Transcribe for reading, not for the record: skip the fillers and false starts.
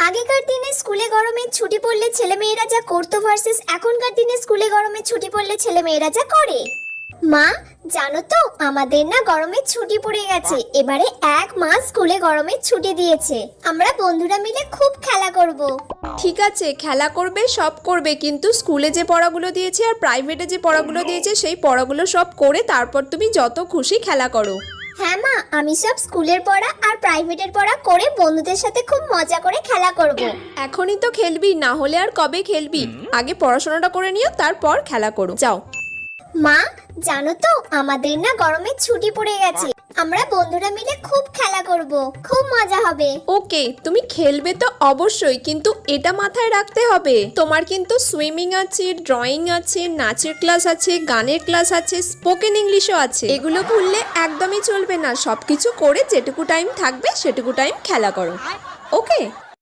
আগেকার দিনে স্কুলে গরমের ছুটি পড়লে ছেলেমেয়েরা যা করতো ভার্সেস এখনকার দিনে স্কুলে গরমের ছুটি পড়লে ছেলেমেয়েরা যা করে। মা, জানো তো আমাদের না গরমের ছুটি পড়ে গেছে। এবারে 1 মাস স্কুলে গরমের ছুটি দিয়েছে। আমরা বন্ধুরা মিলে খুব খেলা করব। ঠিক আছে, খেলা করবে, সব করবে, কিন্তু স্কুলে যে পড়াগুলো দিয়েছে আর প্রাইভেটে যে পড়াগুলো দিয়েছে সেই পড়াগুলো সব করে তারপর তুমি যত খুশি খেলা করো। হ্যাঁ মা, আমি সব স্কুলের পড়া আর প্রাইভেটের পড়া করে বন্ধুদের সাথে খুব মজা করে খেলা করব। এখনই তো খেলবি, না হলে আর কবে খেলবি? আগে পড়াশোনাটা করে নিও, তারপর খেলা করো, যাও। মা, জানো তো আমাদের না গরমের ছুটি পড়ে গেছে। আমরা বন্ধুরা মিলে খুব খেলা করব, খুব মজা হবে। ওকে, তুমি খেলবে তো অবশ্যই, কিন্তু এটা মাথায় রাখতে হবে তোমার কিন্তু সুইমিং আছে, ড্রয়িং আছে, নাচের ক্লাস আছে, গানের ক্লাস আছে, স্পোকেন ইংলিশও আছে। এগুলো ভুললে একদমই চলবে না। সবকিছু করে যেটুকু টাইম থাকবে সেটুকু টাইম খেলা করো, ওকে?